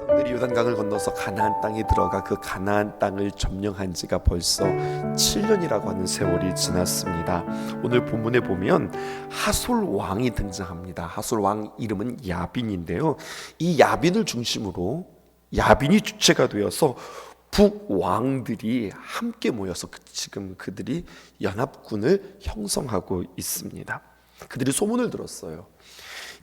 백성들이 요단강을 건너서 가나안 땅에 들어가 그 가나안 땅을 점령한 지가 벌써 7년이라고 하는 세월이 지났습니다. 오늘 본문에 보면 하솔 왕이 등장합니다. 하솔 왕 이름은 야빈인데요. 이 야빈을 중심으로 야빈이 주체가 되어서 북왕들이 함께 모여서 지금 그들이 연합군을 형성하고 있습니다. 그들이 소문을 들었어요.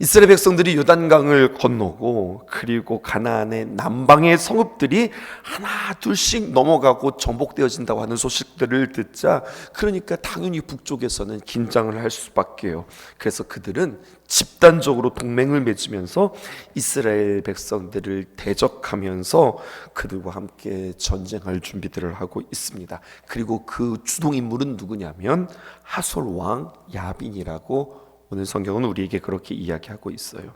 이스라엘 백성들이 요단강을 건너고 그리고 가나안의 남방의 성읍들이 하나 둘씩 넘어가고 정복되어진다고 하는 소식들을 듣자 그러니까 당연히 북쪽에서는 긴장을 할 수밖에요. 그래서 그들은 집단적으로 동맹을 맺으면서 이스라엘 백성들을 대적하면서 그들과 함께 전쟁할 준비들을 하고 있습니다. 그리고 그 주동인물은 누구냐면 하솔 왕 야빈이라고 오늘 성경은 우리에게 그렇게 이야기하고 있어요.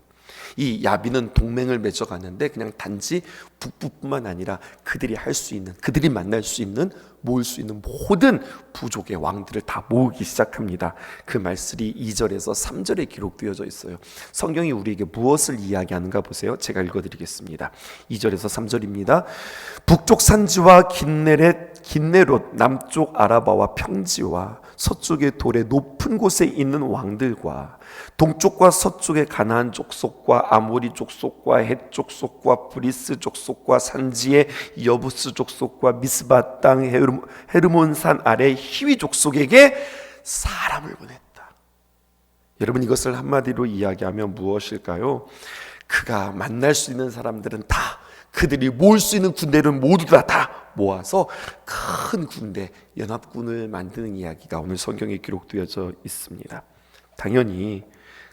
이 야빈은 동맹을 맺어가는데 그냥 단지 북부뿐만 아니라 그들이 할 수 있는, 그들이 만날 수 있는, 모을 수 있는 모든 부족의 왕들을 다 모으기 시작합니다. 그 말씀이 2절에서 3절에 기록되어져 있어요. 성경이 우리에게 무엇을 이야기하는가 보세요. 제가 읽어드리겠습니다. 2절에서 3절입니다. 북쪽 산지와 긴네롯, 남쪽 아라바와 평지와 서쪽의 돌의 높은 곳에 있는 왕들과 동쪽과 서쪽의 가나안 족속과 아모리 족속과 헷 족속과 브리스 족속과 산지의 여부스 족속과 미스바 땅 헤르몬 산 아래 히위 족속에게 사람을 보냈다. 여러분, 이것을 한마디로 이야기하면 무엇일까요? 그가 만날 수 있는 사람들은 다, 그들이 모을 수 있는 군대를 모두 다 모아서 큰 군대, 연합군을 만드는 이야기가 오늘 성경에 기록되어져 있습니다. 당연히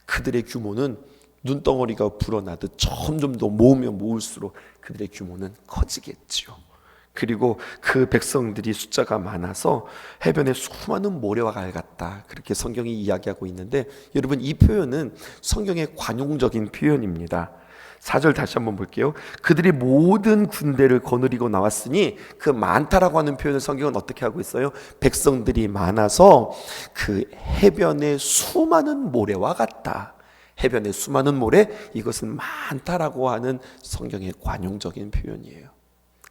그들의 규모는 눈덩어리가 불어나듯 점점 더 모으면 모을수록 그들의 규모는 커지겠지요. 그리고 그 백성들이 숫자가 많아서 해변에 수많은 모래와 같다, 그렇게 성경이 이야기하고 있는데, 여러분, 이 표현은 성경의 관용적인 표현입니다. 4절 다시 한번 볼게요. 그들이 모든 군대를 거느리고 나왔으니, 그 많다라고 하는 표현을 성경은 어떻게 하고 있어요? 백성들이 많아서 그 해변의 수많은 모래와 같다. 해변의 수많은 모래, 이것은 많다라고 하는 성경의 관용적인 표현이에요.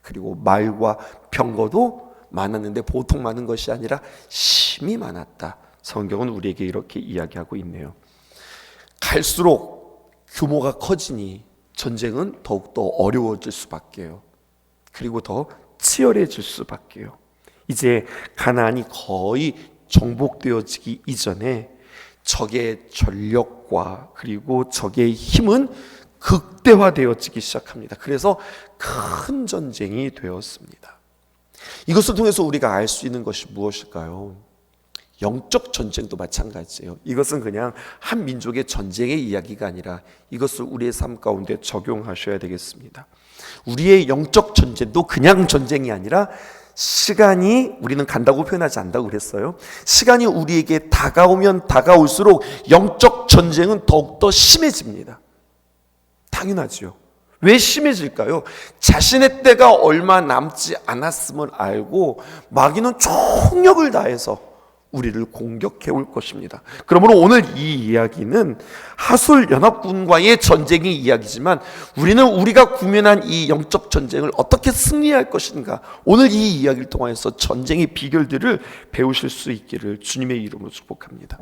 그리고 말과 병거도 많았는데 보통 많은 것이 아니라 심히 많았다. 성경은 우리에게 이렇게 이야기하고 있네요. 갈수록 규모가 커지니 전쟁은 더욱더 어려워질 수밖에요. 그리고 더 치열해질 수밖에요. 이제 가나안이 거의 정복되어지기 이전에 적의 전력과 그리고 적의 힘은 극대화되어지기 시작합니다. 그래서 큰 전쟁이 되었습니다. 이것을 통해서 우리가 알 수 있는 것이 무엇일까요? 영적 전쟁도 마찬가지예요. 이것은 그냥 한 민족의 전쟁의 이야기가 아니라 이것을 우리의 삶 가운데 적용하셔야 되겠습니다. 우리의 영적 전쟁도 그냥 전쟁이 아니라 시간이, 우리는 간다고 표현하지 않는다고 그랬어요. 시간이 우리에게 다가오면 다가올수록 영적 전쟁은 더욱더 심해집니다. 당연하죠. 왜 심해질까요? 자신의 때가 얼마 남지 않았음을 알고 마귀는 총력을 다해서 우리를 공격해 올 것입니다. 그러므로 오늘 이 이야기는 하솔 연합군과의 전쟁의 이야기지만 우리는 우리가 구면한 이 영적 전쟁을 어떻게 승리할 것인가, 오늘 이 이야기를 통해서 전쟁의 비결들을 배우실 수 있기를 주님의 이름으로 축복합니다.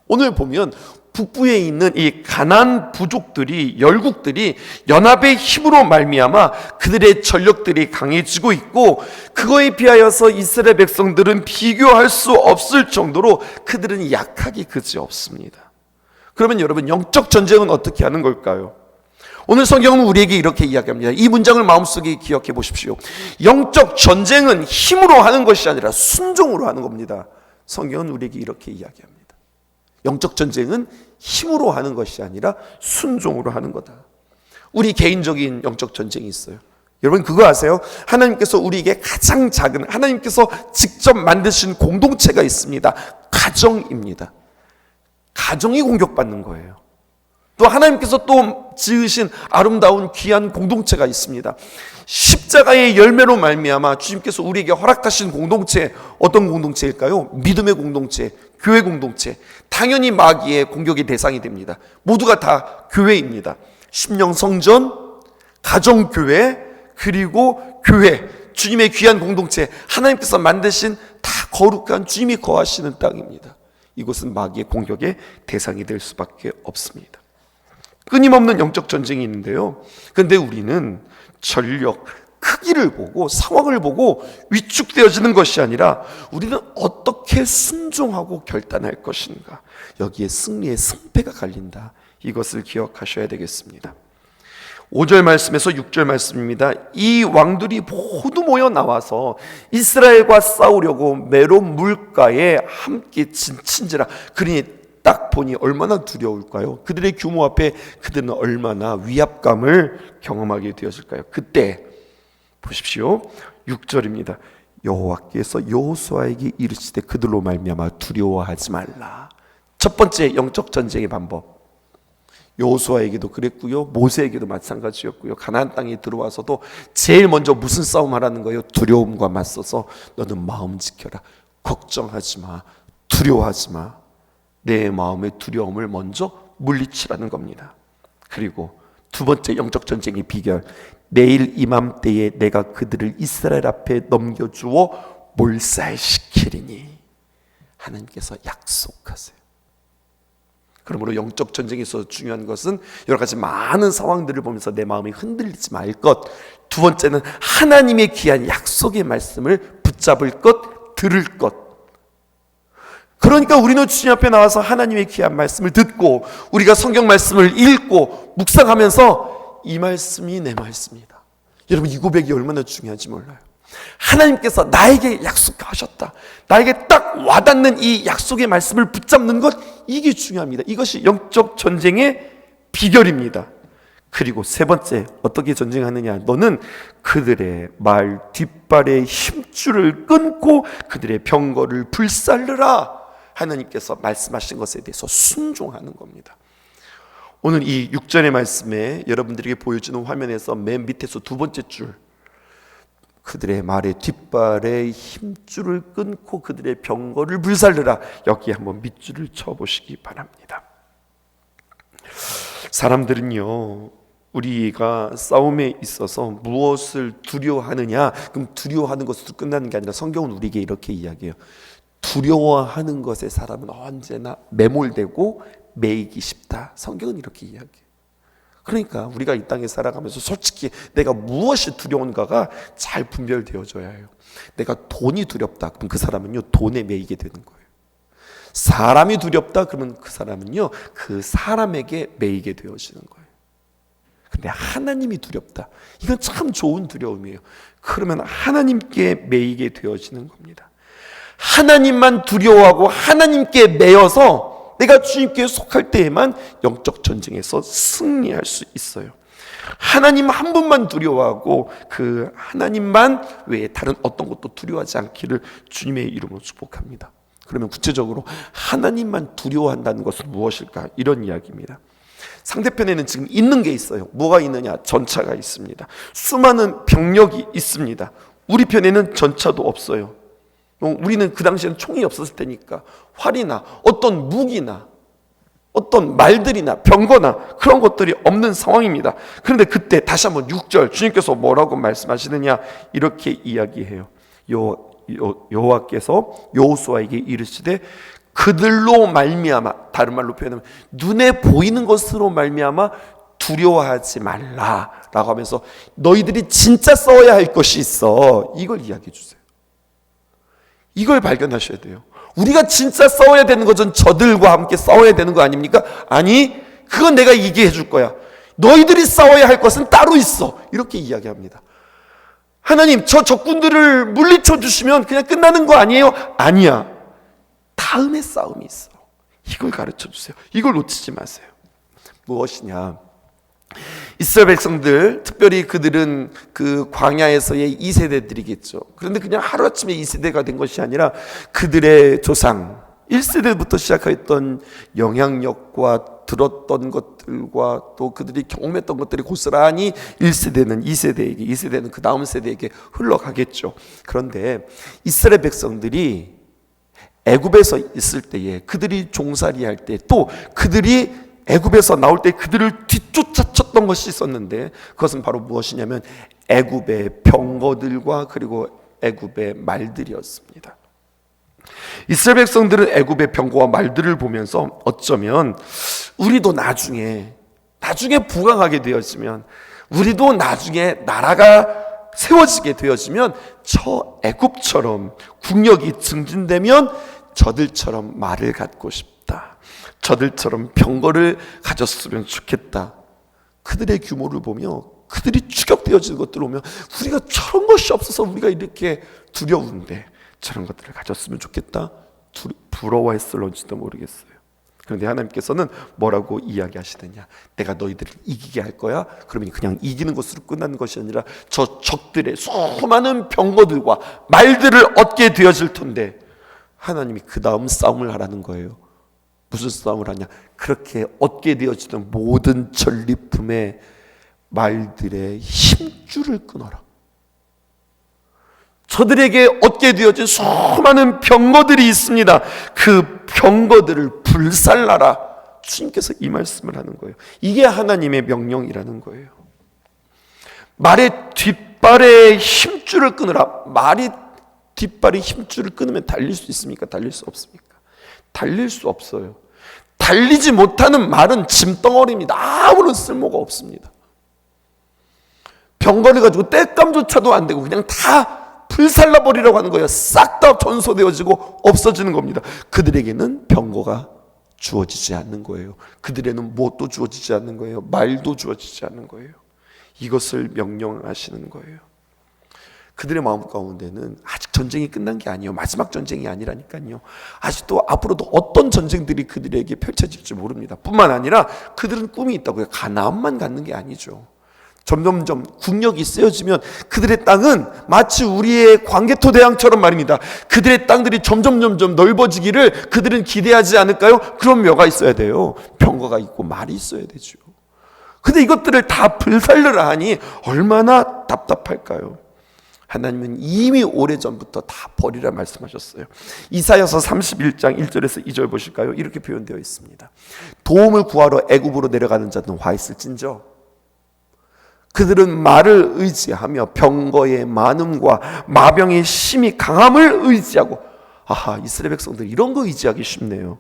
오늘 보면 북부에 있는 이 가나안 부족들이, 열국들이 연합의 힘으로 말미암아 그들의 전력들이 강해지고 있고, 그거에 비하여서 이스라엘 백성들은 비교할 수 없을 정도로 그들은 약하기 그지없습니다. 그러면 여러분, 영적 전쟁은 어떻게 하는 걸까요? 오늘 성경은 우리에게 이렇게 이야기합니다. 이 문장을 마음속에 기억해 보십시오. 영적 전쟁은 힘으로 하는 것이 아니라 순종으로 하는 겁니다. 성경은 우리에게 이렇게 이야기합니다. 영적 전쟁은 힘으로 하는 것이 아니라 순종으로 하는 거다. 우리 개인적인 영적 전쟁이 있어요. 여러분, 그거 아세요? 하나님께서 우리에게 가장 작은, 하나님께서 직접 만드신 공동체가 있습니다. 가정입니다. 가정이 공격받는 거예요. 또 하나님께서 또 지으신 아름다운 귀한 공동체가 있습니다. 십자가의 열매로 말미암아 주님께서 우리에게 허락하신 공동체, 어떤 공동체일까요? 믿음의 공동체, 교회 공동체. 당연히 마귀의 공격의 대상이 됩니다. 모두가 다 교회입니다. 심령 성전, 가정교회, 그리고 교회, 주님의 귀한 공동체, 하나님께서 만드신 다 거룩한 주님이 거하시는 땅입니다. 이곳은 마귀의 공격의 대상이 될 수밖에 없습니다. 끊임없는 영적 전쟁이 있는데요, 그런데 우리는 전력, 크기를 보고 상황을 보고 위축되어지는 것이 아니라 우리는 어떻게 순종하고 결단할 것인가, 여기에 승리의 승패가 갈린다. 이것을 기억하셔야 되겠습니다. 5절 말씀에서 6절 말씀입니다. 이 왕들이 모두 모여 나와서 이스라엘과 싸우려고 메론 물가에 함께 친지라. 그러니 딱 보니 얼마나 두려울까요? 그들의 규모 앞에 그들은 얼마나 위압감을 경험하게 되었을까요? 그때 보십시오, 6절입니다. 여호와께서 여호수아에게 이르시되 그들로 말미암아 두려워하지 말라. 첫 번째 영적 전쟁의 방법, 여호수아에게도 그랬고요, 모세에게도 마찬가지였고요. 가나안 땅에 들어와서도 제일 먼저 무슨 싸움 하라는 거예요? 두려움과 맞서서 너는 마음 지켜라. 걱정하지 마, 두려워하지 마. 내 마음의 두려움을 먼저 물리치라는 겁니다. 그리고 두 번째 영적 전쟁의 비결, 내일 이맘때에 내가 그들을 이스라엘 앞에 넘겨주어 몰살시키리니. 하나님께서 약속하세요. 그러므로 영적 전쟁에서 중요한 것은 여러 가지 많은 상황들을 보면서 내 마음이 흔들리지 말 것, 두 번째는 하나님의 귀한 약속의 말씀을 붙잡을 것, 들을 것. 그러니까 우리는 주님 앞에 나와서 하나님의 귀한 말씀을 듣고 우리가 성경 말씀을 읽고 묵상하면서 이 말씀이 내 말씀이다. 여러분, 이 고백이 얼마나 중요한지 몰라요. 하나님께서 나에게 약속하셨다, 나에게 딱 와닿는 이 약속의 말씀을 붙잡는 것, 이게 중요합니다. 이것이 영적 전쟁의 비결입니다. 그리고 세 번째, 어떻게 전쟁하느냐, 너는 그들의 말 뒷발의 힘줄을 끊고 그들의 병거를 불살르라. 하나님께서 말씀하신 것에 대해서 순종하는 겁니다. 오늘 이 6절의 말씀에 여러분들에게 보여주는 화면에서 맨 밑에서 두 번째 줄, 그들의 말의 뒷발의 힘줄을 끊고 그들의 병거를 불살르라, 여기에 한번 밑줄을 쳐보시기 바랍니다. 사람들은요, 우리가 싸움에 있어서 무엇을 두려워하느냐, 그럼 두려워하는 것으로 끝나는 게 아니라 성경은 우리에게 이렇게 이야기해요. 두려워하는 것에 사람은 언제나 매몰되고 매이기 쉽다. 성경은 이렇게 이야기해요. 그러니까 우리가 이 땅에 살아가면서 솔직히 내가 무엇이 두려운가가 잘 분별되어져야 해요. 내가 돈이 두렵다, 그럼 그 사람은요 돈에 매이게 되는 거예요. 사람이 두렵다, 그러면 그 사람은요 그 사람에게 매이게 되어지는 거예요. 근데 하나님이 두렵다, 이건 참 좋은 두려움이에요. 그러면 하나님께 매이게 되어지는 겁니다. 하나님만 두려워하고 하나님께 매여서 내가 주님께 속할 때에만 영적 전쟁에서 승리할 수 있어요. 하나님 한 분만 두려워하고 그 하나님만 외에 다른 어떤 것도 두려워하지 않기를 주님의 이름으로 축복합니다. 그러면 구체적으로 하나님만 두려워한다는 것은 무엇일까? 이런 이야기입니다. 상대편에는 지금 있는 게 있어요. 뭐가 있느냐? 전차가 있습니다. 수많은 병력이 있습니다. 우리 편에는 전차도 없어요. 우리는 그 당시에는 총이 없었을 테니까 활이나 어떤 무기나 어떤 말들이나 병거나 그런 것들이 없는 상황입니다. 그런데 그때 다시 한번 6절 주님께서 뭐라고 말씀하시느냐, 이렇게 이야기해요. 여호와께서 여호수아에게 이르시되 그들로 말미암아, 다른 말로 표현하면 눈에 보이는 것으로 말미암아 두려워하지 말라라고 하면서 너희들이 진짜 싸워야 할 것이 있어, 이걸 이야기해 주세요. 이걸 발견하셔야 돼요. 우리가 진짜 싸워야 되는 것은 저들과 함께 싸워야 되는 거 아닙니까? 아니, 그건 내가 얘기해 줄 거야. 너희들이 싸워야 할 것은 따로 있어, 이렇게 이야기합니다. 하나님, 저 적군들을 물리쳐 주시면 그냥 끝나는 거 아니에요? 아니야, 다음에 싸움이 있어. 이걸 가르쳐 주세요. 이걸 놓치지 마세요. 무엇이냐, 이스라엘 백성들, 특별히 그들은 그 광야에서의 2세대들이겠죠. 그런데 그냥 하루아침에 2세대가 된 것이 아니라 그들의 조상 1세대부터 시작했던 영향력과 들었던 것들과 또 그들이 경험했던 것들이 고스란히 1세대는 2세대에게, 2세대는 그 다음 세대에게 흘러가겠죠. 그런데 이스라엘 백성들이 애굽에서 있을 때에, 그들이 종살이 할 때, 또 그들이 애굽에서 나올 때 그들을 뒤쫓아쳤던 것이 있었는데 그것은 바로 무엇이냐면 애굽의 병거들과 그리고 애굽의 말들이었습니다. 이스라엘 백성들은 애굽의 병거와 말들을 보면서 어쩌면 우리도 나중에 부강하게 되어지면, 우리도 나중에 나라가 세워지게 되어지면 저 애굽처럼 국력이 증진되면 저들처럼 말을 갖고 싶다, 저들처럼 병거를 가졌으면 좋겠다. 그들의 규모를 보며, 그들이 추격되어지는 것들을 보면 우리가 저런 것이 없어서 우리가 이렇게 두려운데 저런 것들을 가졌으면 좋겠다, 부러워했을런지도 모르겠어요. 그런데 하나님께서는 뭐라고 이야기하시느냐? 내가 너희들을 이기게 할 거야. 그러면 그냥 이기는 것으로 끝나는 것이 아니라 저 적들의 수많은 병거들과 말들을 얻게 되어질 텐데, 하나님이 그 다음 싸움을 하라는 거예요. 무슨 싸움을 하냐? 그렇게 얻게 되어지는 모든 전리품의 말들의 힘줄을 끊어라. 저들에게 얻게 되어진 수많은 병거들이 있습니다. 그 병거들을 불살라라. 주님께서 이 말씀을 하는 거예요. 이게 하나님의 명령이라는 거예요. 말의 뒷발의 힘줄을 끊으라. 말이 뒷발의 힘줄을 끊으면 달릴 수 있습니까? 달릴 수 없습니까? 달릴 수 없어요. 달리지 못하는 말은 짐덩어리입니다. 아무런 쓸모가 없습니다. 병거를 가지고 땔감조차도 안 되고 그냥 다 불살라버리라고 하는 거예요. 싹 다 전소되어지고 없어지는 겁니다. 그들에게는 병거가 주어지지 않는 거예요. 그들에는 무엇도 주어지지 않는 거예요. 말도 주어지지 않는 거예요. 이것을 명령하시는 거예요. 그들의 마음 가운데는 아직 전쟁이 끝난 게 아니에요. 마지막 전쟁이 아니라니까요. 아직도 앞으로도 어떤 전쟁들이 그들에게 펼쳐질지 모릅니다. 뿐만 아니라 그들은 꿈이 있다고요. 가나안만 갖는 게 아니죠. 점점점 국력이 세워지면 그들의 땅은 마치 우리의 광개토 대왕처럼 말입니다. 그들의 땅들이 점점 넓어지기를 그들은 기대하지 않을까요? 그런 묘가 있어야 돼요. 병거가 있고 말이 있어야 되죠. 근데 이것들을 다 불살르라 하니 얼마나 답답할까요? 하나님은 이미 오래전부터 다 버리라 말씀하셨어요. 이사야서 31장 1절에서 2절 보실까요? 이렇게 표현되어 있습니다. 도움을 구하러 애굽으로 내려가는 자는 화 있을진저 그들은 말을 의지하며 병거의 많음과 마병의 심히 강함을 의지하고. 아하, 이스라엘 백성들 이런 거 의지하기 쉽네요.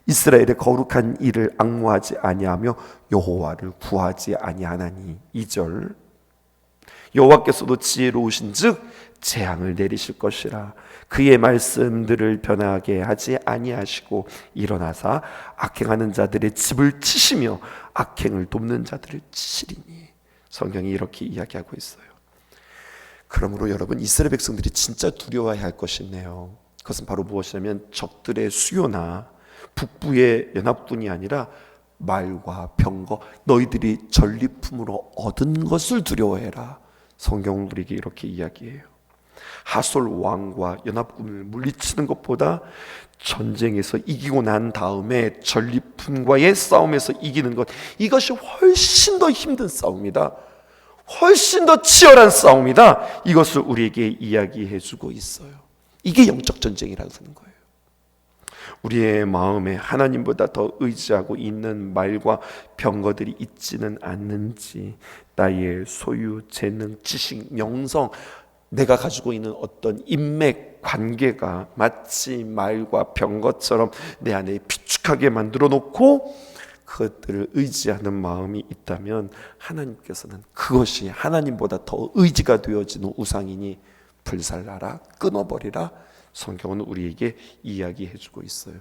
이스라엘의 거룩한 일을 앙모하지 아니하며 여호와를 구하지 아니하나니. 2절 여호와께서도 지혜로우신즉 재앙을 내리실 것이라. 그의 말씀들을 변하게 하지 아니하시고 일어나사 악행하는 자들의 집을 치시며 악행을 돕는 자들을 치리니. 성경이 이렇게 이야기하고 있어요. 그러므로 여러분, 이스라엘 백성들이 진짜 두려워해야 할 것이 있네요. 그것은 바로 무엇이냐면 적들의 수요나 북부의 연합군이 아니라 말과 병거, 너희들이 전리품으로 얻은 것을 두려워해라. 성경은 우리에게 이렇게 이야기해요. 하솔 왕과 연합군을 물리치는 것보다 전쟁에서 이기고 난 다음에 전리품과의 싸움에서 이기는 것, 이것이 훨씬 더 힘든 싸움이다. 훨씬 더 치열한 싸움이다. 이것을 우리에게 이야기해 주고 있어요. 이게 영적 전쟁이라고 하는 거예요. 우리의 마음에 하나님보다 더 의지하고 있는 말과 병거들이 있지는 않는지, 나의 소유, 재능, 지식, 명성, 내가 가지고 있는 어떤 인맥 관계가 마치 말과 병거처럼 내 안에 비축하게 만들어 놓고 그것들을 의지하는 마음이 있다면 하나님께서는 그것이 하나님보다 더 의지가 되어지는 우상이니 불살라라, 끊어버리라. 성경은 우리에게 이야기해주고 있어요.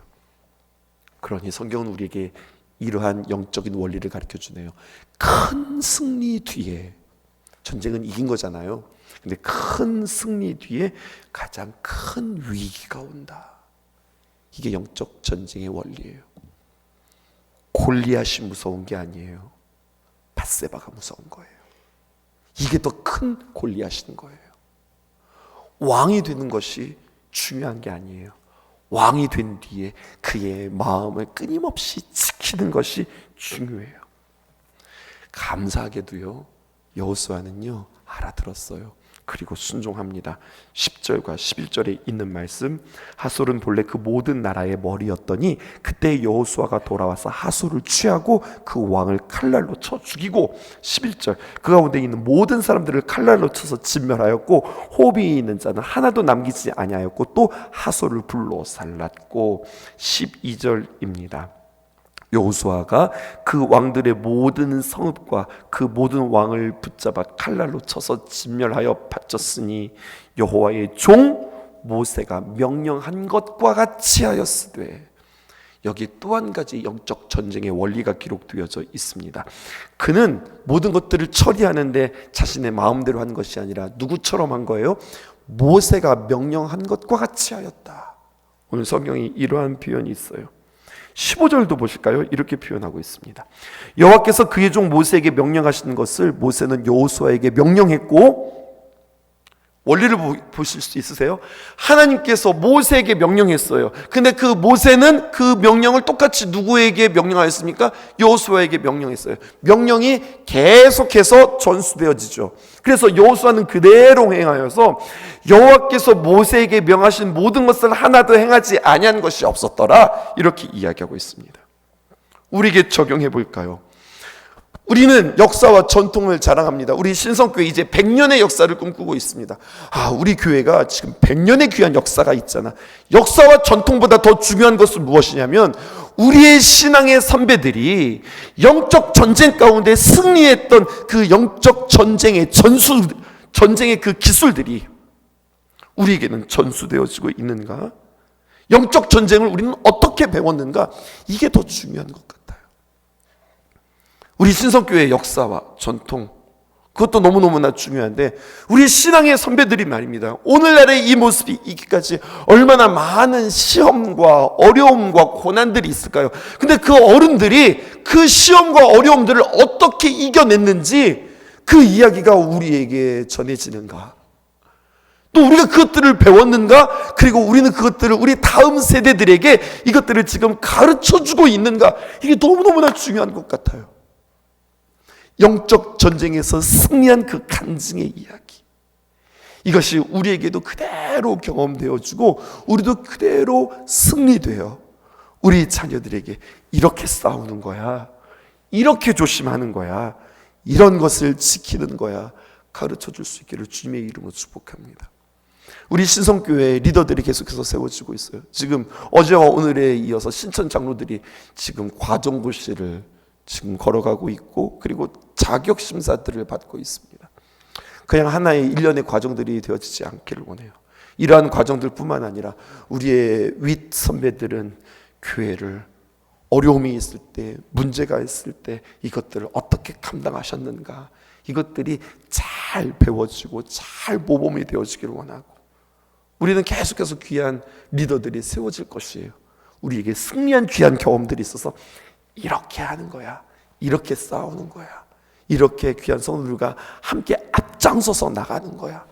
그러니 성경은 우리에게 이러한 영적인 원리를 가르쳐주네요. 큰 승리 뒤에, 전쟁은 이긴 거잖아요. 근데 큰 승리 뒤에 가장 큰 위기가 온다. 이게 영적 전쟁의 원리예요. 골리앗이 무서운 게 아니에요. 밧세바가 무서운 거예요. 이게 더 큰 골리앗인 거예요. 왕이 되는 것이 중요한 게 아니에요. 왕이 된 뒤에 그의 마음을 끊임없이 지키는 것이 중요해요. 감사하게도요, 여호수아는요 알아들었어요. 그리고 순종합니다. 10절과 11절에 있는 말씀, 하솔은 본래 그 모든 나라의 머리였더니 그때 여호수아가 돌아와서 하솔을 취하고 그 왕을 칼날로 쳐 죽이고, 11절, 그 가운데 있는 모든 사람들을 칼날로 쳐서 진멸하였고 호흡이 있는 자는 하나도 남기지 아니하였고 또 하솔을 불로 살랐고, 12절입니다. 여호수아가 그 왕들의 모든 성읍과 그 모든 왕을 붙잡아 칼날로 쳐서 진멸하여 바쳤으니 여호와의 종 모세가 명령한 것과 같이 하였으되. 여기 또 한 가지 영적 전쟁의 원리가 기록되어져 있습니다. 그는 모든 것들을 처리하는데 자신의 마음대로 한 것이 아니라 누구처럼 한 거예요? 모세가 명령한 것과 같이 하였다. 오늘 성경이 이러한 표현이 있어요. 15절도 보실까요? 이렇게 표현하고 있습니다. 여호와께서 그의 종 모세에게 명령하신 것을 모세는 여호수아에게 명령했고, 원리를 보실 수 있으세요? 하나님께서 모세에게 명령했어요. 근데 그 모세는 그 명령을 똑같이 누구에게 명령하였습니까? 여호수아에게 명령했어요. 명령이 계속해서 전수되어지죠. 그래서 여호수아는 그대로 행하여서 여호와께서 모세에게 명하신 모든 것을 하나도 행하지 아니한 것이 없었더라, 이렇게 이야기하고 있습니다. 우리에게 적용해 볼까요? 우리는 역사와 전통을 자랑합니다. 우리 신성교회 이제 100년의 역사를 꿈꾸고 있습니다. 우리 교회가 지금 100년의 귀한 역사가 있잖아. 역사와 전통보다 더 중요한 것은 무엇이냐면 우리의 신앙의 선배들이 영적 전쟁 가운데 승리했던 그 영적 전쟁의 전쟁의 그 기술들이 우리에게는 전수되어지고 있는가? 영적 전쟁을 우리는 어떻게 배웠는가? 이게 더 중요한 것 같아요. 우리 신성교회의 역사와 전통, 그것도 너무너무나 중요한데 우리 신앙의 선배들이 말입니다. 오늘날의 이 모습이 있기까지 얼마나 많은 시험과 어려움과 고난들이 있을까요? 근데 그 어른들이 그 시험과 어려움들을 어떻게 이겨냈는지 그 이야기가 우리에게 전해지는가? 또 우리가 그것들을 배웠는가? 그리고 우리는 그것들을 우리 다음 세대들에게 이것들을 지금 가르쳐주고 있는가? 이게 너무너무나 중요한 것 같아요. 영적 전쟁에서 승리한 그 간증의 이야기, 이것이 우리에게도 그대로 경험되어지고 우리도 그대로 승리되어 우리 자녀들에게 이렇게 싸우는 거야, 이렇게 조심하는 거야, 이런 것을 지키는 거야 가르쳐줄 수 있기를 주님의 이름으로 축복합니다. 우리 신성교회 리더들이 계속해서 세워지고 있어요. 지금 어제와 오늘에 이어서 신천 장로들이 지금 과정고시를 지금 걸어가고 있고, 그리고 자격 심사들을 받고 있습니다. 그냥 하나의 일련의 과정들이 되어지지 않기를 원해요. 이러한 과정들뿐만 아니라 우리의 윗 선배들은 교회를 어려움이 있을 때, 문제가 있을 때 이것들을 어떻게 감당하셨는가, 이것들이 잘 배워지고 잘 모범이 되어지기를 원하고, 우리는 계속해서 귀한 리더들이 세워질 것이에요. 우리에게 승리한 귀한 경험들이 있어서 이렇게 하는 거야, 이렇게 싸우는 거야, 이렇게 귀한 성도들과 함께 앞장서서 나가는 거야,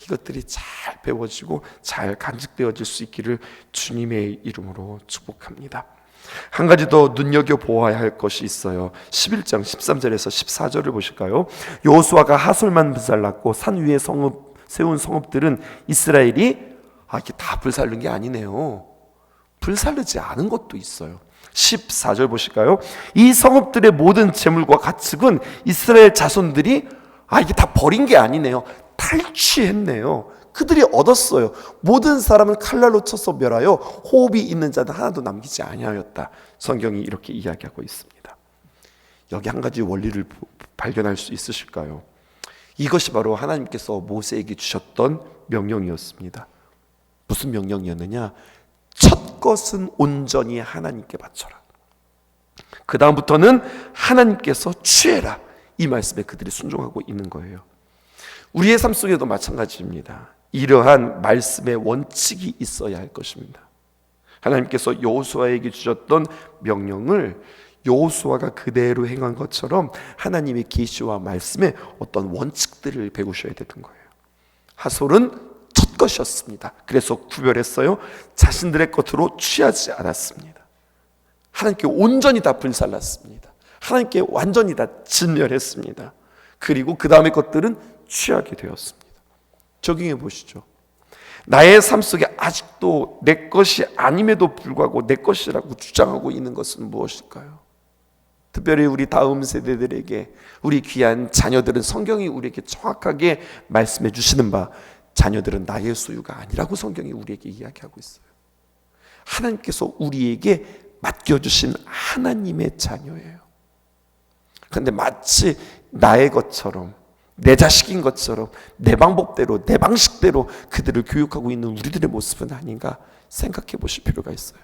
이것들이 잘 배워지고 잘 간직되어질 수 있기를 주님의 이름으로 축복합니다. 한 가지 더 눈여겨보아야 할 것이 있어요. 11장 13절에서 14절을 보실까요? 여호수아가 하솔만 불살랐고 산 위에 세운 성읍들은 이스라엘이 이렇게 다 불살른 게 아니네요. 불살르지 않은 것도 있어요. 14절 보실까요? 이 성읍들의 모든 재물과 가축은 이스라엘 자손들이 이게 다 버린 게 아니네요. 탈취했네요. 그들이 얻었어요. 모든 사람을 칼날로 쳐서 멸하여 호흡이 있는 자는 하나도 남기지 아니하였다. 성경이 이렇게 이야기하고 있습니다. 여기 한 가지 원리를 발견할 수 있으실까요? 이것이 바로 하나님께서 모세에게 주셨던 명령이었습니다. 무슨 명령이었느냐? 첫 것은 온전히 하나님께 바쳐라. 그 다음부터는 하나님께서 취해라. 이 말씀에 그들이 순종하고 있는 거예요. 우리의 삶 속에도 마찬가지입니다. 이러한 말씀의 원칙이 있어야 할 것입니다. 하나님께서 여호수아에게 주셨던 명령을 여호수아가 그대로 행한 것처럼 하나님의 계시와 말씀에 어떤 원칙들을 배우셔야 되는 거예요. 하솔은 첫 것이었습니다. 그래서 구별했어요. 자신들의 것으로 취하지 않았습니다. 하나님께 온전히 다 불살랐습니다. 하나님께 완전히 다 진멸했습니다. 그리고 그 다음의 것들은 취하게 되었습니다. 적용해 보시죠. 나의 삶 속에 아직도 내 것이 아님에도 불구하고 내 것이라고 주장하고 있는 것은 무엇일까요? 특별히 우리 다음 세대들에게, 우리 귀한 자녀들은 성경이 우리에게 정확하게 말씀해 주시는 바, 자녀들은 나의 소유가 아니라고 성경이 우리에게 이야기하고 있어요. 하나님께서 우리에게 맡겨주신 하나님의 자녀예요. 그런데 마치 나의 것처럼, 내 자식인 것처럼 내 방법대로, 내 방식대로 그들을 교육하고 있는 우리들의 모습은 아닌가 생각해 보실 필요가 있어요.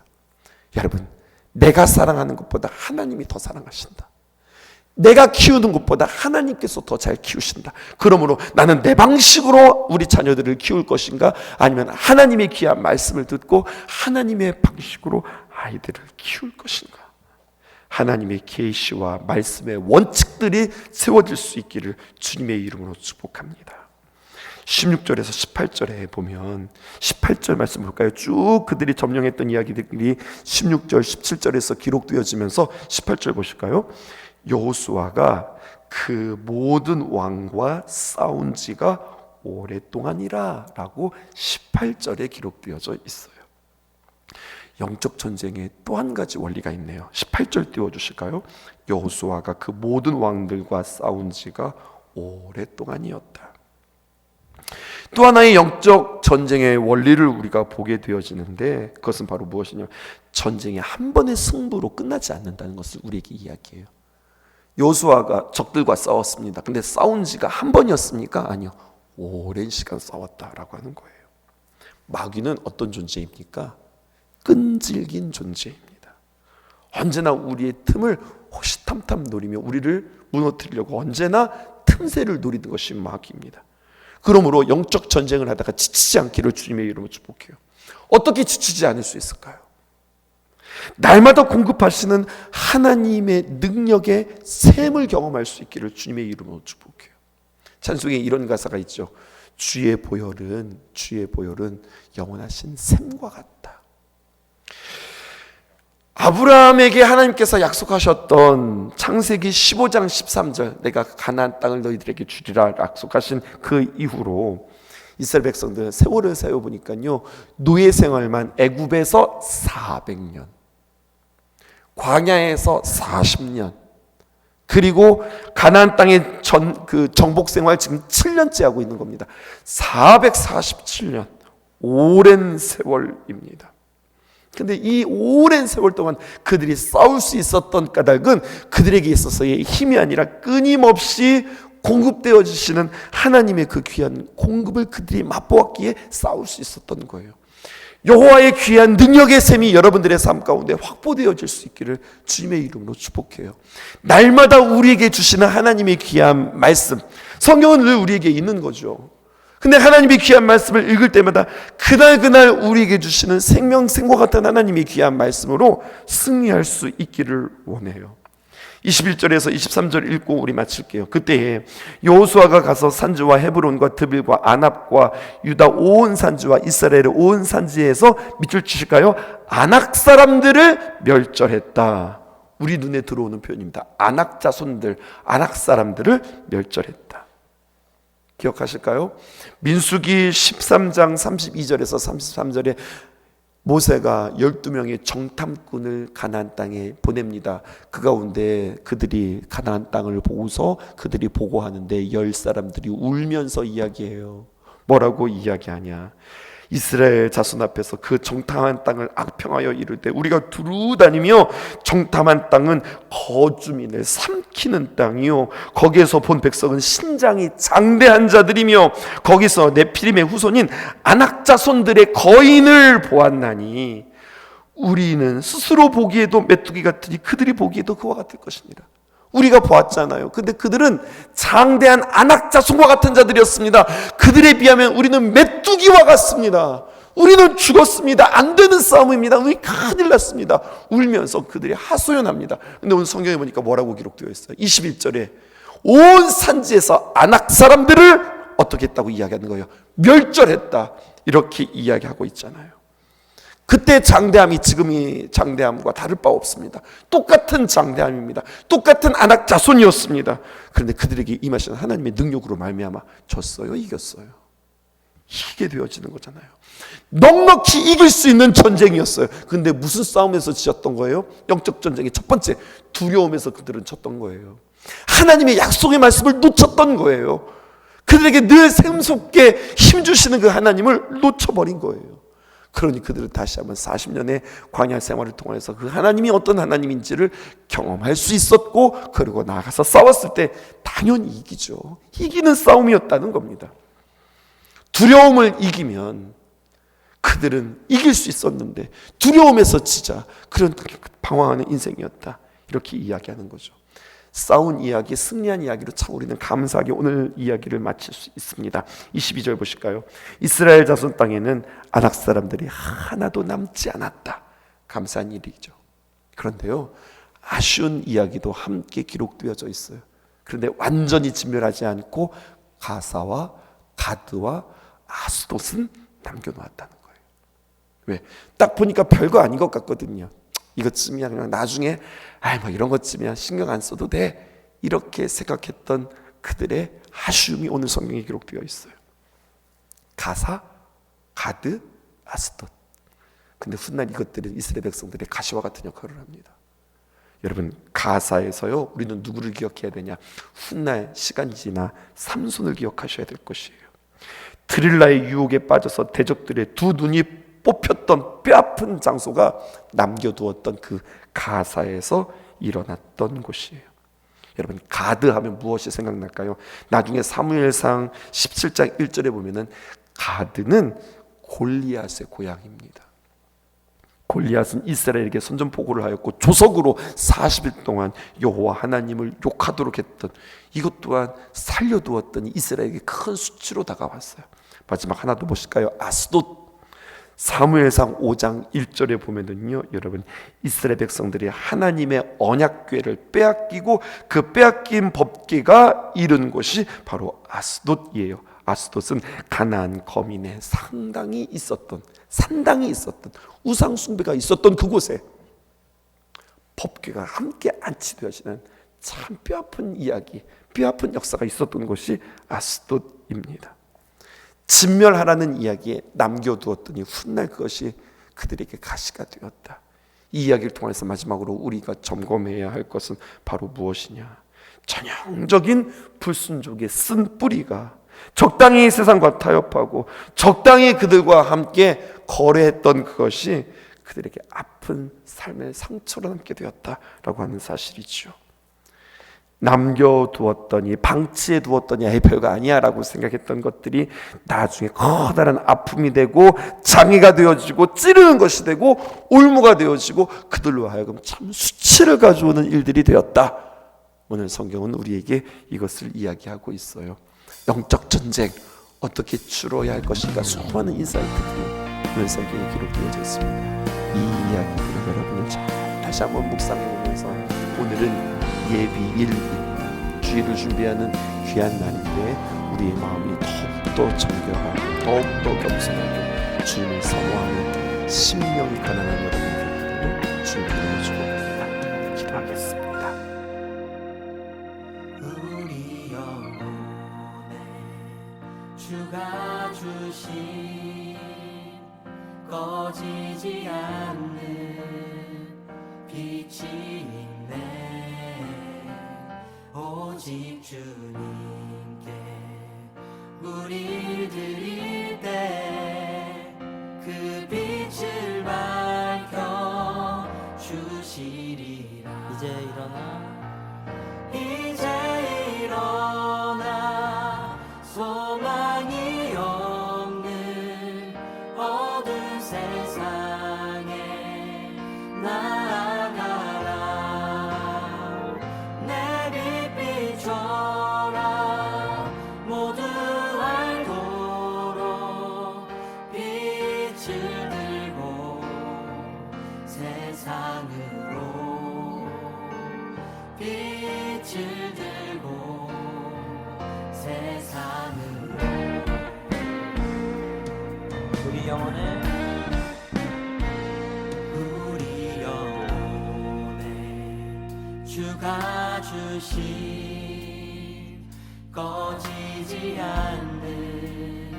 여러분, 내가 사랑하는 것보다 하나님이 더 사랑하신다. 내가 키우는 것보다 하나님께서 더 잘 키우신다. 그러므로 나는 내 방식으로 우리 자녀들을 키울 것인가, 아니면 하나님의 귀한 말씀을 듣고 하나님의 방식으로 아이들을 키울 것인가. 하나님의 계시와 말씀의 원칙들이 세워질 수 있기를 주님의 이름으로 축복합니다. 16절에서 18절에 보면, 18절 말씀 볼까요? 쭉 그들이 점령했던 이야기들이 16절, 17절에서 기록되어지면서 18절 보실까요? 여호수아가 그 모든 왕과 싸운 지가 오랫동안이라 라고 18절에 기록되어져 있어요. 영적 전쟁에 또 한 가지 원리가 있네요. 18절 띄워주실까요? 여호수아가 그 모든 왕들과 싸운 지가 오랫동안이었다. 또 하나의 영적 전쟁의 원리를 우리가 보게 되어지는데, 그것은 바로 무엇이냐, 전쟁이 한 번의 승부로 끝나지 않는다는 것을 우리에게 이야기해요. 여호수아가 적들과 싸웠습니다. 근데 싸운 지가 한 번이었습니까? 아니요, 오랜 시간 싸웠다라고 하는 거예요. 마귀는 어떤 존재입니까? 끈질긴 존재입니다. 언제나 우리의 틈을 호시탐탐 노리며 우리를 무너뜨리려고 언제나 틈새를 노리는 것이 마귀입니다. 그러므로 영적 전쟁을 하다가 지치지 않기를 주님의 이름으로 축복해요. 어떻게 지치지 않을 수 있을까요? 날마다 공급하시는 하나님의 능력의 샘을 경험할 수 있기를 주님의 이름으로 축복해요. 찬송에 이런 가사가 있죠. 주의 보혈은 영원하신 샘과 같다. 아브라함에게 하나님께서 약속하셨던 창세기 15장 13절, 내가 가나안 땅을 너희들에게 주리라 약속하신 그 이후로 이스라엘 백성들 세월을 세워보니까요, 노예 생활만 애굽에서 400년, 광야에서 40년, 그리고 가나안 땅의 정복 생활 지금 7년째 하고 있는 겁니다. 447년, 오랜 세월입니다. 근데 이 오랜 세월 동안 그들이 싸울 수 있었던 까닭은 그들에게 있어서의 힘이 아니라 끊임없이 공급되어 주시는 하나님의 그 귀한 공급을 그들이 맛보았기에 싸울 수 있었던 거예요. 여호와의 귀한 능력의 샘이 여러분들의 삶 가운데 확보되어질 수 있기를 주님의 이름으로 축복해요. 날마다 우리에게 주시는 하나님의 귀한 말씀, 성경은 늘 우리에게 있는 거죠. 근데 하나님의 귀한 말씀을 읽을 때마다 그날 우리에게 주시는 생명샘과 같은 하나님의 귀한 말씀으로 승리할 수 있기를 원해요. 21절에서 23절 읽고 우리 마칠게요. 그때에 여호수아가 가서 산지와 헤브론과 드빌과 아납과 유다 온 산지와 이스라엘의 온 산지에서 밑줄 치실까요? 아낙 사람들을 멸절했다. 우리 눈에 들어오는 표현입니다. 아낙 자손들, 아낙 사람들을 멸절했다. 기억하실까요? 민수기 13장 32절에서 33절에 모세가 12명의 정탐꾼을 가나안 땅에 보냅니다. 그 가운데 그들이 가나안 땅을 보고서 그들이 보고하는데 10사람들이 울면서 이야기해요. 뭐라고 이야기하냐? 이스라엘 자손 앞에서 그 정탐한 땅을 악평하여 이를 때 우리가 두루 다니며 정탐한 땅은 거주민을 삼키는 땅이요, 거기에서 본 백성은 신장이 장대한 자들이며 거기서 네피림의 후손인 아낙 자손들의 거인을 보았나니 우리는 스스로 보기에도 메뚜기 같으니 그들이 보기에도 그와 같을 것입니다. 우리가 보았잖아요. 근데 그들은 장대한 아낙 자손과 같은 자들이었습니다. 그들에 비하면 우리는 메뚜기와 같습니다. 우리는 죽었습니다. 안 되는 싸움입니다. 우리 큰일 났습니다. 울면서 그들이 하소연합니다. 근데 오늘 성경에 보니까 뭐라고 기록되어 있어요? 21절에 온 산지에서 아낙 사람들을 어떻게 했다고 이야기하는 거예요? 멸절했다. 이렇게 이야기하고 있잖아요. 그때 장대함이 지금의 장대함과 다를 바 없습니다. 똑같은 장대함입니다. 똑같은 아낙 자손이었습니다. 그런데 그들에게 임하신 하나님의 능력으로 말미암아 졌어요, 이겼어요? 이기게 되어지는 거잖아요. 넉넉히 이길 수 있는 전쟁이었어요. 근데 무슨 싸움에서 지었던 거예요? 영적 전쟁의 첫 번째, 두려움에서 그들은 졌던 거예요. 하나님의 약속의 말씀을 놓쳤던 거예요. 그들에게 늘 샘솟게 힘주시는 그 하나님을 놓쳐버린 거예요. 그러니 그들은 다시 한번 40년의 광야 생활을 통해서 그 하나님이 어떤 하나님인지를 경험할 수 있었고, 그리고 나가서 싸웠을 때 당연히 이기죠. 이기는 싸움이었다는 겁니다. 두려움을 이기면 그들은 이길 수 있었는데 두려움에서 지자 그런 방황하는 인생이었다, 이렇게 이야기하는 거죠. 싸운 이야기, 승리한 이야기로 참 우리는 감사하게 오늘 이야기를 마칠 수 있습니다. 22절 보실까요? 이스라엘 자손 땅에는 아낙 사람들이 하나도 남지 않았다. 감사한 일이죠. 그런데요, 아쉬운 이야기도 함께 기록되어져 있어요. 그런데 완전히 진멸하지 않고 가사와 가드와 아스돗은 남겨놓았다는 거예요. 왜? 딱 보니까 별거 아닌 것 같거든요. 이것쯤이야 그냥 나중에 뭐 이런 것쯤이야 신경 안 써도 돼, 이렇게 생각했던 그들의 아쉬움이 오늘 성경에 기록되어 있어요. 가사, 가드, 아스돗. 근데 훗날 이것들은 이스라엘 백성들의 가시와 같은 역할을 합니다. 여러분, 가사에서요 우리는 누구를 기억해야 되냐? 훗날 시간이 지나 삼손을 기억하셔야 될 것이에요. 드릴라의 유혹에 빠져서 대적들의 두 눈이 뽑혔던 뼈아픈 장소가 남겨두었던 그 가사에서 일어났던 곳이에요. 여러분, 가드 하면 무엇이 생각날까요? 나중에 사무엘상 17장 1절에 보면은 가드는 골리앗의 고향입니다. 골리앗은 이스라엘에게 선전포고를 하였고 조석으로 40일 동안 여호와 하나님을 욕하도록 했던, 이것 또한 살려두었던 이스라엘에게 큰 수치로 다가왔어요. 마지막 하나 더 보실까요? 아스돗. 사무엘상 5장 1절에 보면은요, 여러분, 이스라엘 백성들이 하나님의 언약궤를 빼앗기고 그 빼앗긴 법궤가 이른 곳이 바로 아스돗이에요. 아스돗은 가나안 거민에 상당히 있었던 우상 숭배가 있었던 그곳에 법궤가 함께 안치되어지는 참 뼈아픈 이야기, 뼈아픈 역사가 있었던 곳이 아스돗입니다. 진멸하라는 이야기에 남겨두었더니 훗날 그것이 그들에게 가시가 되었다. 이 이야기를 통해서 마지막으로 우리가 점검해야 할 것은 바로 무엇이냐? 전형적인 불순종의 쓴 뿌리가 적당히 세상과 타협하고 적당히 그들과 함께 거래했던 그것이 그들에게 아픈 삶의 상처로 남게 되었다라고 하는 사실이죠. 남겨두었더니, 방치해두었더니 별거 아니야 라고 생각했던 것들이 나중에 커다란 아픔이 되고 장애가 되어지고 찌르는 것이 되고 올무가 되어지고 그들로 하여금 참 수치를 가져오는 일들이 되었다. 오늘 성경은 우리에게 이것을 이야기하고 있어요. 영적 전쟁 어떻게 치러야 할 것인가 수많은 인사이트들이 오늘 성경에 기록되어져 있습니다. 이 이야기들을 여러분은 다시 한번 묵상해보면서 오늘은 예비일입니다. 주일을 준비하는 귀한 날인데 우리의 마음이 더욱더 정결하고 더욱더 겸손하고 주님을 사모하는 심령이 가난한 여러분들 되기를 주님의 이름으로 축복합니다. 기도하겠습니다. 우리 영혼에 주가 주신 꺼지지 않는 빛이 있네. 오직 주님께 우리 드릴 때 그 빛을 밝혀 주시리라. 이제 일어나 소망이 없는 어두운 세상에 나아가라. 내 빛 비춰라. 모두 알도록 빛을 들고 세상으로 빛을 들고 세상으로. 우리 영혼에 주가 주신 꺼지지 않는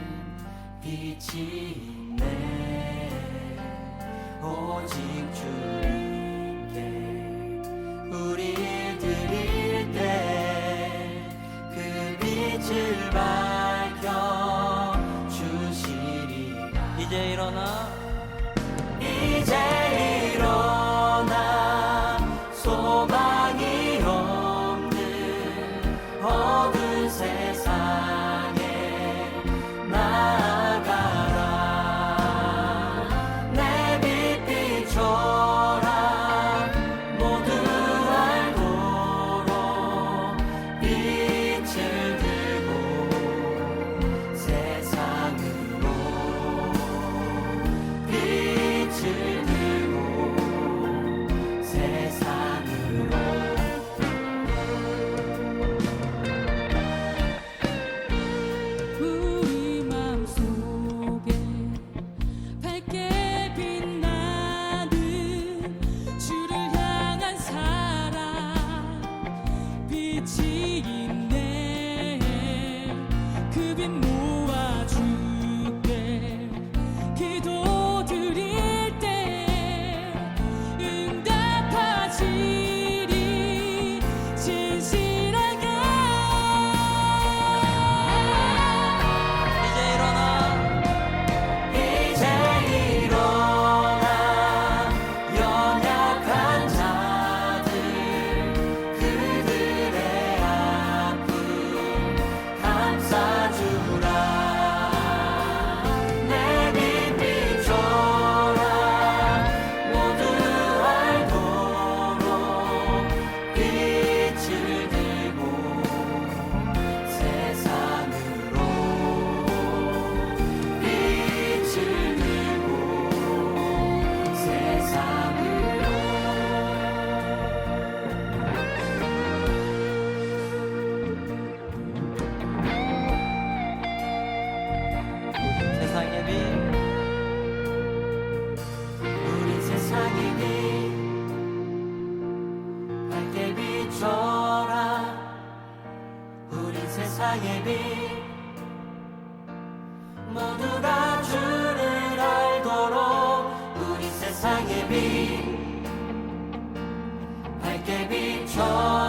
빛이 빛이 있네. 오직 주님께 우리 드릴 때 그 빛을 밝혀 주시리라. 이제 일어나 소망이 없는 어두운 세상에 나아가라. 내 빛 비춰라. 모두 알도록 빛을 들고 세상으로 빛을 들고 세상으로. 우리 마음속에 밝게 빛나는 주를 향한 사랑 빛이 있네. 그 빛 모아 주께 기도 드릴 때 응답하시리 진실하게. 이제 일어나 연약한 자들 그들의 아픔 감싸주라. 내 빛 비춰라. 모두 알도록 빛을 들고 세상으로 빛을 들고 세상으로. 세상의 빛 우리 세상의 빛 밝게 비춰라. 우리 세상의 빛 모두가 주를 알도록 우리 세상의 빛 밝게 비춰라.